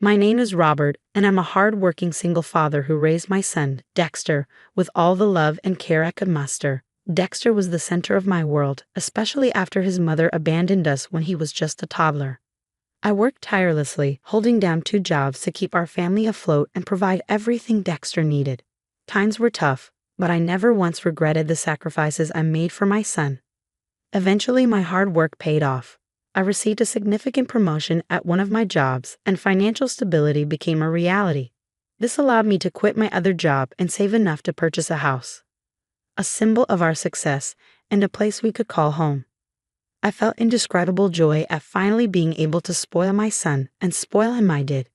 My name is Robert, and I'm a hard-working single father who raised my son, Dexter, with all the love and care I could muster. Dexter was the center of my world, especially after his mother abandoned us when he was just a toddler. I worked tirelessly, holding down 2 jobs to keep our family afloat and provide everything Dexter needed. Times were tough, but I never once regretted the sacrifices I made for my son. Eventually, my hard work paid off. I received a significant promotion at one of my jobs, and financial stability became a reality. This allowed me to quit my other job and save enough to purchase a house, a symbol of our success and a place we could call home. I felt indescribable joy at finally being able to spoil my son, and spoil him I did.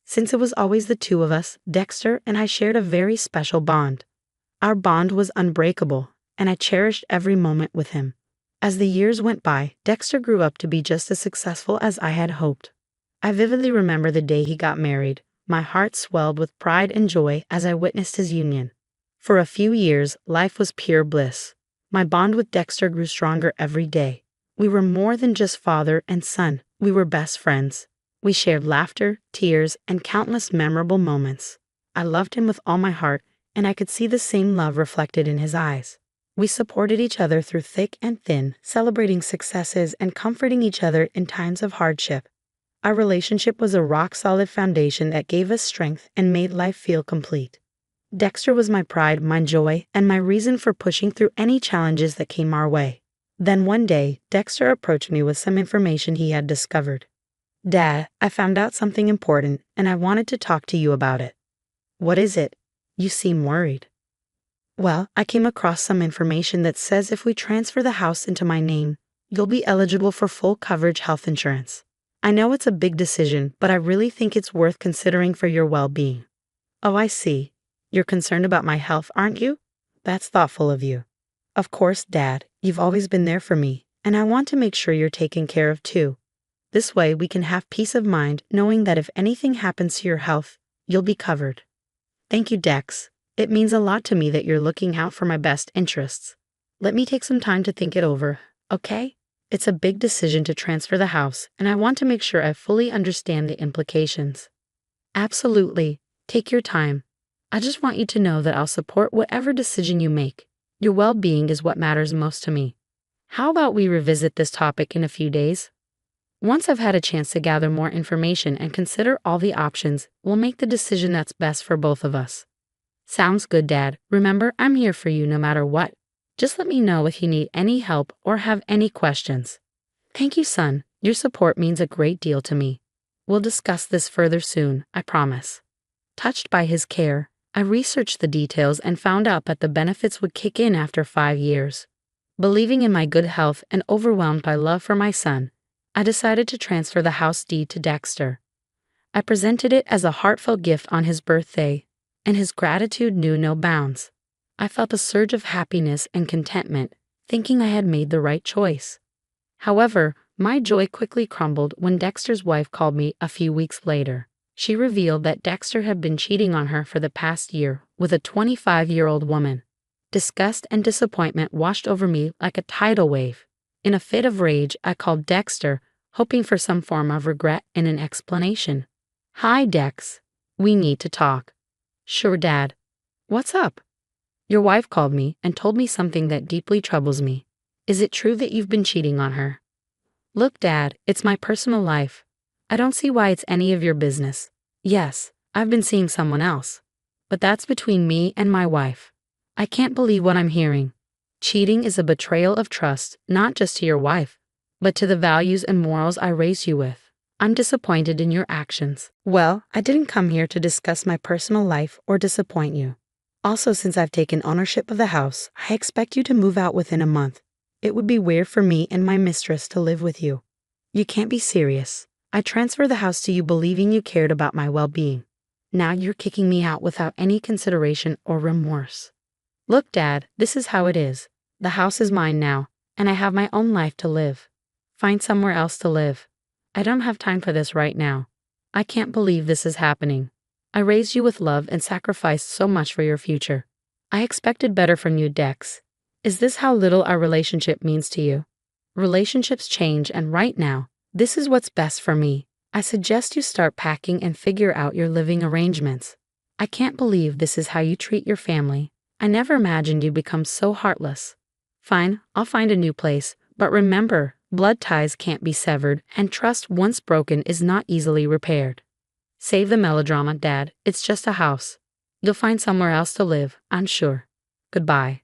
Since it was always the two of us, Dexter and I shared a very special bond. Our bond was unbreakable, and I cherished every moment with him. As the years went by, Dexter grew up to be just as successful as I had hoped. I vividly remember the day he got married. My heart swelled with pride and joy as I witnessed his union. For a few years, life was pure bliss. My bond with Dexter grew stronger every day. We were more than just father and son, we were best friends. We shared laughter, tears, and countless memorable moments. I loved him with all my heart, and I could see the same love reflected in his eyes. We supported each other through thick and thin, celebrating successes and comforting each other in times of hardship. Our relationship was a rock-solid foundation that gave us strength and made life feel complete. Dexter was my pride, my joy, and my reason for pushing through any challenges that came our way. Then one day, Dexter approached me with some information he had discovered. "Dad, I found out something important, and I wanted to talk to you about it." "What is it? You seem worried." "Well, I came across some information that says if we transfer the house into my name, you'll be eligible for full coverage health insurance. I know it's a big decision, but I really think it's worth considering for your well-being." "Oh, I see. You're concerned about my health, aren't you? That's thoughtful of you." "Of course, Dad. You've always been there for me, and I want to make sure you're taken care of too. This way we can have peace of mind knowing that if anything happens to your health, you'll be covered." "Thank you, Dex. It means a lot to me that you're looking out for my best interests. Let me take some time to think it over, okay? It's a big decision to transfer the house, and I want to make sure I fully understand the implications." "Absolutely. Take your time. I just want you to know that I'll support whatever decision you make. Your well-being is what matters most to me. How about we revisit this topic in a few days? Once I've had a chance to gather more information and consider all the options, we'll make the decision that's best for both of us." "Sounds good, Dad. Remember, I'm here for you no matter what. Just let me know if you need any help or have any questions." "Thank you, son. Your support means a great deal to me. We'll discuss this further soon, I promise." Touched by his care, I researched the details and found out that the benefits would kick in after 5 years. Believing in my good health and overwhelmed by love for my son, I decided to transfer the house deed to Dexter. I presented it as a heartfelt gift on his birthday, and his gratitude knew no bounds. I felt a surge of happiness and contentment, thinking I had made the right choice. However, my joy quickly crumbled when Dexter's wife called me a few weeks later. She revealed that Dexter had been cheating on her for the past year with a 25-year-old woman. Disgust and disappointment washed over me like a tidal wave. In a fit of rage, I called Dexter, hoping for some form of regret and an explanation. "Hi, Dex. We need to talk." "Sure, Dad. What's up?" "Your wife called me and told me something that deeply troubles me. Is it true that you've been cheating on her?" "Look, Dad, it's my personal life. I don't see why it's any of your business. Yes, I've been seeing someone else, but that's between me and my wife. I can't believe what I'm hearing. Cheating is a betrayal of trust, not just to your wife, but to the values and morals I raised you with. I'm disappointed in your actions." "Well, I didn't come here to discuss my personal life or disappoint you. Also, since I've taken ownership of the house, I expect you to move out within a month. It would be weird for me and my mistress to live with you. You can't be serious. I transferred the house to you believing you cared about my well-being. Now you're kicking me out without any consideration or remorse." "Look, Dad, this is how it is. The house is mine now, and I have my own life to live. Find somewhere else to live. I don't have time for this right now. I can't believe this is happening. I raised you with love and sacrificed so much for your future. I expected better from you, Dex. Is this how little our relationship means to you?" "Relationships change, and right now, this is what's best for me. I suggest you start packing and figure out your living arrangements. I can't believe this is how you treat your family. I never imagined you'd become so heartless. Fine, I'll find a new place, but remember, blood ties can't be severed, and trust once broken is not easily repaired. Save the melodrama, Dad. It's just a house. You'll find somewhere else to live, I'm sure. Goodbye.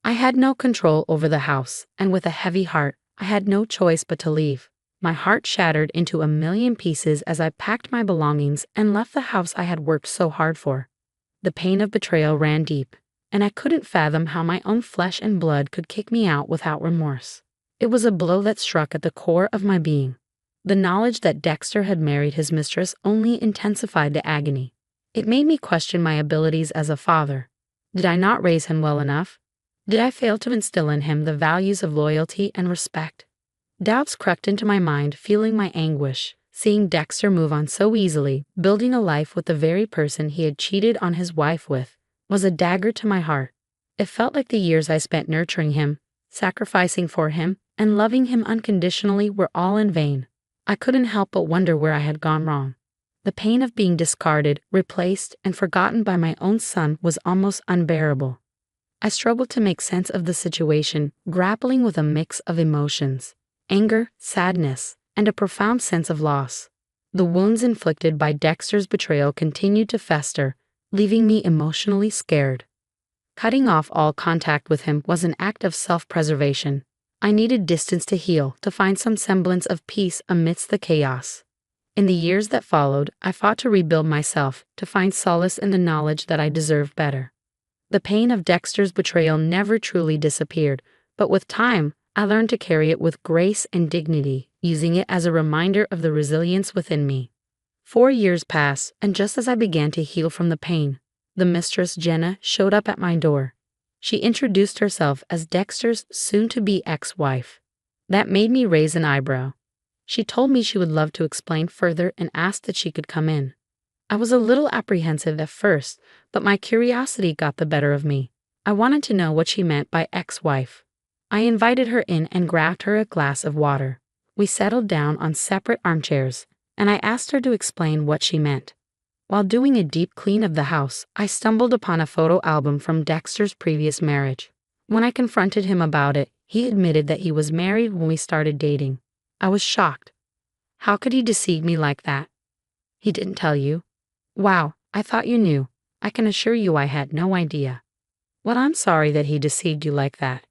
I had no control over the house, and with a heavy heart, I had no choice but to leave. My heart shattered into a million pieces as I packed my belongings and left the house I had worked so hard for. The pain of betrayal ran deep, and I couldn't fathom how my own flesh and blood could kick me out without remorse. It was a blow that struck at the core of my being. The knowledge that Dexter had married his mistress only intensified the agony. It made me question my abilities as a father. Did I not raise him well enough? Did I fail to instill in him the values of loyalty and respect? Doubts crept into my mind, fueling my anguish. Seeing Dexter move on so easily, building a life with the very person he had cheated on his wife with, was a dagger to my heart. It felt like the years I spent nurturing him, sacrificing for him, and loving him unconditionally were all in vain. I couldn't help but wonder where I had gone wrong. The pain of being discarded, replaced, and forgotten by my own son was almost unbearable. I struggled to make sense of the situation, grappling with a mix of emotions: anger, sadness, and a profound sense of loss. The wounds inflicted by Dexter's betrayal continued to fester, leaving me emotionally scared. Cutting off all contact with him was an act of self-preservation. I needed distance to heal, to find some semblance of peace amidst the chaos. In the years that followed, I fought to rebuild myself, to find solace in the knowledge that I deserved better. The pain of Dexter's betrayal never truly disappeared, but with time, I learned to carry it with grace and dignity, using it as a reminder of the resilience within me. 4 years passed, and just as I began to heal from the pain, the mistress, Jenna, showed up at my door. She introduced herself as Dexter's soon-to-be ex-wife. That made me raise an eyebrow. She told me she would love to explain further and asked that she could come in. I was a little apprehensive at first, but my curiosity got the better of me. I wanted to know what she meant by ex-wife. I invited her in and grabbed her a glass of water. We settled down on separate armchairs, and I asked her to explain what she meant. While doing a deep clean of the house, I stumbled upon a photo album from Dexter's previous marriage. When I confronted him about it, he admitted that he was married when we started dating. I was shocked. How could he deceive me like that? He didn't tell you? Wow, I thought you knew. I can assure you I had no idea. Well, I'm sorry that he deceived you like that.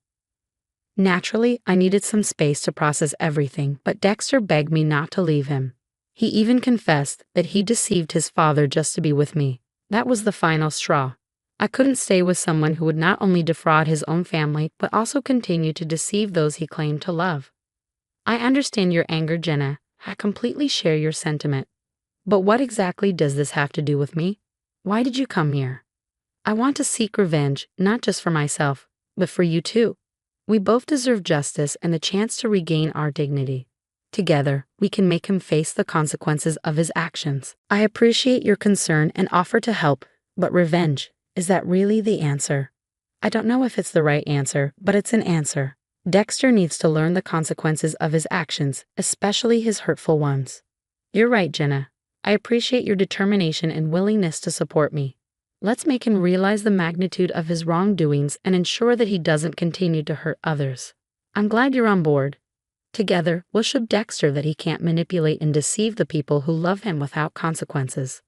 Naturally, I needed some space to process everything, but Dexter begged me not to leave him. He even confessed that he deceived his father just to be with me. That was the final straw. I couldn't stay with someone who would not only defraud his own family, but also continue to deceive those he claimed to love. I understand your anger, Jenna. I completely share your sentiment. But what exactly does this have to do with me? Why did you come here? I want to seek revenge, not just for myself, but for you too. We both deserve justice and the chance to regain our dignity. Together, we can make him face the consequences of his actions. I appreciate your concern and offer to help, but revenge, is that really the answer? I don't know if it's the right answer, but it's an answer. Dexter needs to learn the consequences of his actions, especially his hurtful ones. You're right, Jenna. I appreciate your determination and willingness to support me. Let's make him realize the magnitude of his wrongdoings and ensure that he doesn't continue to hurt others. I'm glad you're on board. Together, we'll show Dexter that he can't manipulate and deceive the people who love him without consequences.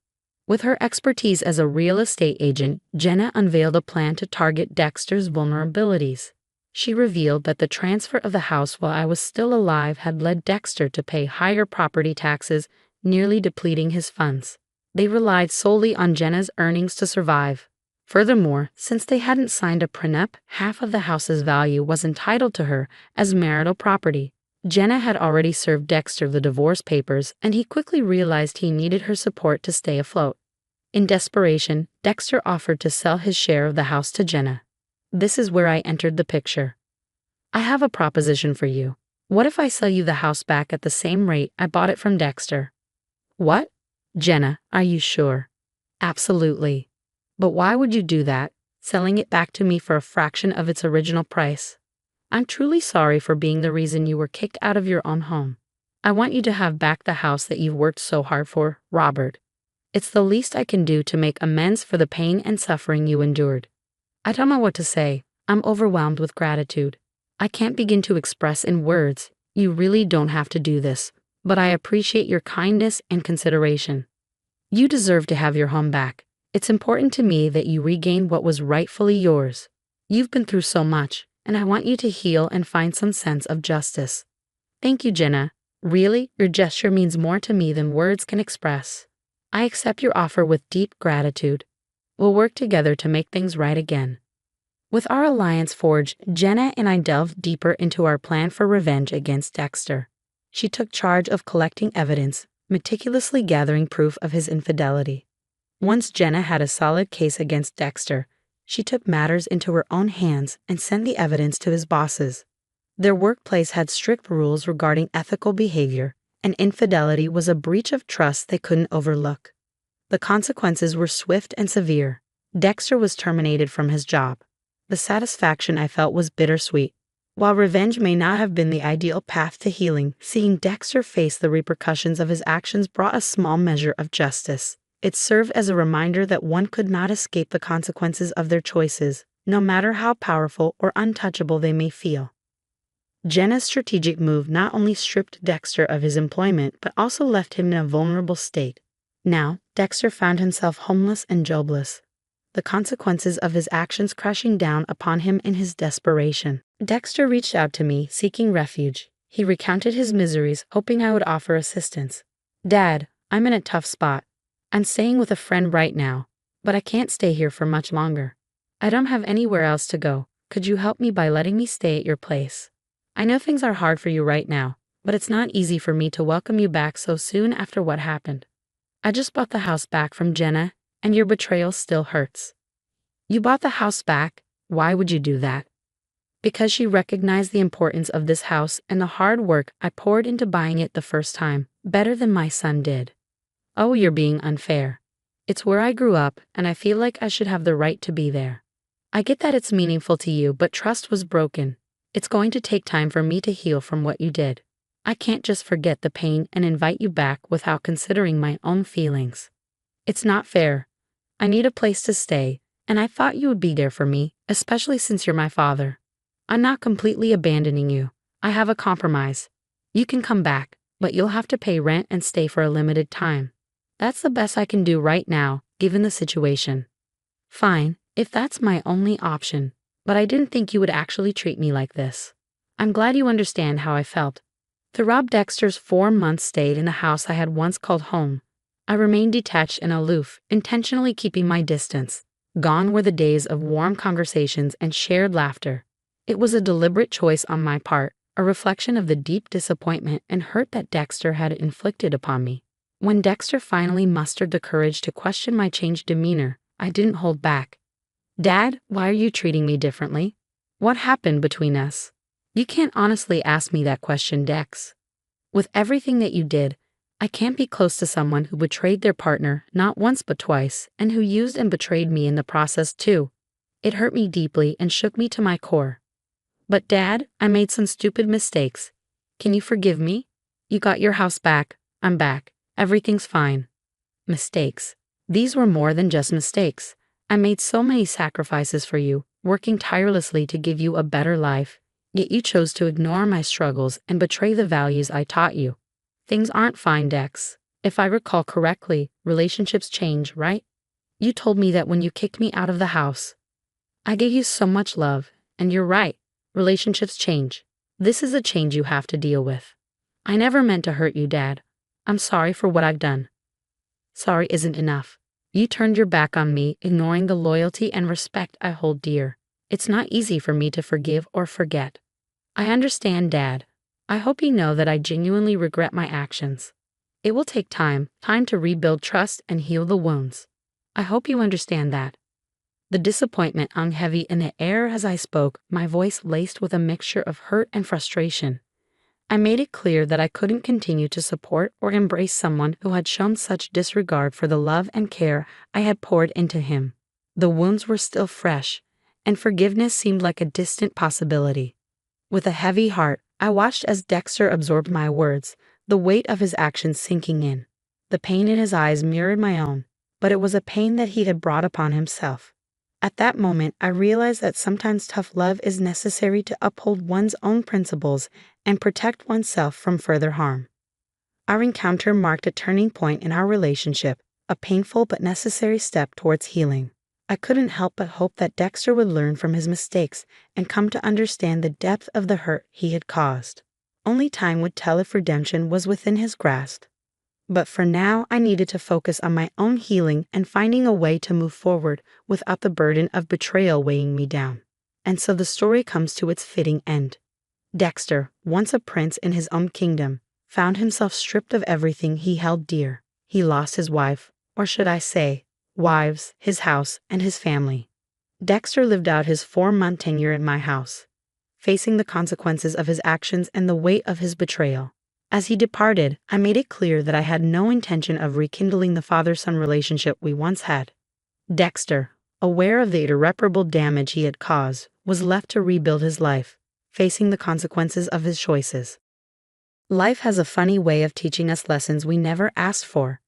With her expertise as a real estate agent, Jenna unveiled a plan to target Dexter's vulnerabilities. She revealed that the transfer of the house while I was still alive had led Dexter to pay higher property taxes, nearly depleting his funds. They relied solely on Jenna's earnings to survive. Furthermore, since they hadn't signed a prenup, half of the house's value was entitled to her as marital property. Jenna had already served Dexter the divorce papers, and he quickly realized he needed her support to stay afloat. In desperation, Dexter offered to sell his share of the house to Jenna. This is where I entered the picture. I have a proposition for you. What if I sell you the house back at the same rate I bought it from Dexter? What? Jenna, are you sure? Absolutely. But why would you do that, selling it back to me for a fraction of its original price? I'm truly sorry for being the reason you were kicked out of your own home. I want you to have back the house that you've worked so hard for, Robert. It's the least I can do to make amends for the pain and suffering you endured. I don't know what to say. I'm overwhelmed with gratitude. I can't begin to express in words. You really don't have to do this, but I appreciate your kindness and consideration. You deserve to have your home back. It's important to me that you regain what was rightfully yours. You've been through so much, and I want you to heal and find some sense of justice. Thank you, Jenna. Really, your gesture means more to me than words can express. I accept your offer with deep gratitude. We'll work together to make things right again. With our alliance forged, Jenna and I delved deeper into our plan for revenge against Dexter. She took charge of collecting evidence, meticulously gathering proof of his infidelity. Once Jenna had a solid case against Dexter, she took matters into her own hands and sent the evidence to his bosses. Their workplace had strict rules regarding ethical behavior, and infidelity was a breach of trust they couldn't overlook. The consequences were swift and severe. Dexter was terminated from his job. The satisfaction I felt was bittersweet. While revenge may not have been the ideal path to healing, seeing Dexter face the repercussions of his actions brought a small measure of justice. It served as a reminder that one could not escape the consequences of their choices, no matter how powerful or untouchable they may feel. Jenna's strategic move not only stripped Dexter of his employment but also left him in a vulnerable state. Now, Dexter found himself homeless and jobless, the consequences of his actions crashing down upon him in his desperation. Dexter reached out to me, seeking refuge. He recounted his miseries, hoping I would offer assistance. "Dad, I'm in a tough spot. I'm staying with a friend right now, but I can't stay here for much longer. I don't have anywhere else to go. Could you help me by letting me stay at your place? I know things are hard for you right now, but it's not easy for me to welcome you back so soon after what happened. I just bought the house back from Jenna, and your betrayal still hurts." "You bought the house back? Why would you do that?" "Because she recognized the importance of this house and the hard work I poured into buying it the first time, better than my son did." "Oh, you're being unfair. It's where I grew up, and I feel like I should have the right to be there. I get that it's meaningful to you, but trust was broken. It's going to take time for me to heal from what you did. I can't just forget the pain and invite you back without considering my own feelings. It's not fair. I need a place to stay, and I thought you would be there for me, especially since you're my father. I'm not completely abandoning you. I have a compromise. You can come back, but you'll have to pay rent and stay for a limited time. That's the best I can do right now, given the situation." "Fine, if that's my only option, but I didn't think you would actually treat me like this. I'm glad you understand how I felt." Throughout Dexter's 4 months stayed in the house I had once called home, I remained detached and aloof, intentionally keeping my distance. Gone were the days of warm conversations and shared laughter. It was a deliberate choice on my part, a reflection of the deep disappointment and hurt that Dexter had inflicted upon me. When Dexter finally mustered the courage to question my changed demeanor, I didn't hold back. "Dad, why are you treating me differently? What happened between us?" "You can't honestly ask me that question, Dex. With everything that you did, I can't be close to someone who betrayed their partner not once but twice, and who used and betrayed me in the process too. It hurt me deeply and shook me to my core. But Dad, I made some stupid mistakes. Can you forgive me? You got your house back. I'm back. Everything's fine." Mistakes. These were more than just mistakes. I made so many sacrifices for you, working tirelessly to give you a better life, yet you chose to ignore my struggles and betray the values I taught you. Things aren't fine, Dex. If I recall correctly, relationships change, right? You told me that when you kicked me out of the house. I gave you so much love, and you're right. Relationships change. This is a change you have to deal with. I never meant to hurt you, Dad. I'm sorry for what I've done. Sorry isn't enough. You turned your back on me, ignoring the loyalty and respect I hold dear. It's not easy for me to forgive or forget. I understand, Dad. I hope you know that I genuinely regret my actions. It will take time to rebuild trust and heal the wounds. I hope you understand that." The disappointment hung heavy in the air as I spoke, my voice laced with a mixture of hurt and frustration. I made it clear that I couldn't continue to support or embrace someone who had shown such disregard for the love and care I had poured into him. The wounds were still fresh, and forgiveness seemed like a distant possibility. With a heavy heart, I watched as Dexter absorbed my words, the weight of his actions sinking in. The pain in his eyes mirrored my own, but it was a pain that he had brought upon himself. At that moment, I realized that sometimes tough love is necessary to uphold one's own principles and protect oneself from further harm. Our encounter marked a turning point in our relationship, a painful but necessary step towards healing. I couldn't help but hope that Dexter would learn from his mistakes and come to understand the depth of the hurt he had caused. Only time would tell if redemption was within his grasp. But for now, I needed to focus on my own healing and finding a way to move forward without the burden of betrayal weighing me down. And so the story comes to its fitting end. Dexter, once a prince in his own kingdom, found himself stripped of everything he held dear. He lost his wife, or should I say, wives, his house, and his family. Dexter lived out his 4-month tenure in my house, facing the consequences of his actions and the weight of his betrayal. As he departed, I made it clear that I had no intention of rekindling the father-son relationship we once had. Dexter, aware of the irreparable damage he had caused, was left to rebuild his life, facing the consequences of his choices. Life has a funny way of teaching us lessons we never asked for.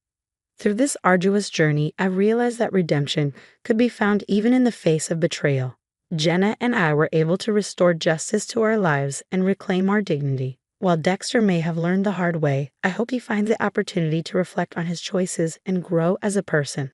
Through this arduous journey, I realized that redemption could be found even in the face of betrayal. Jenna and I were able to restore justice to our lives and reclaim our dignity. While Dexter may have learned the hard way, I hope he finds the opportunity to reflect on his choices and grow as a person.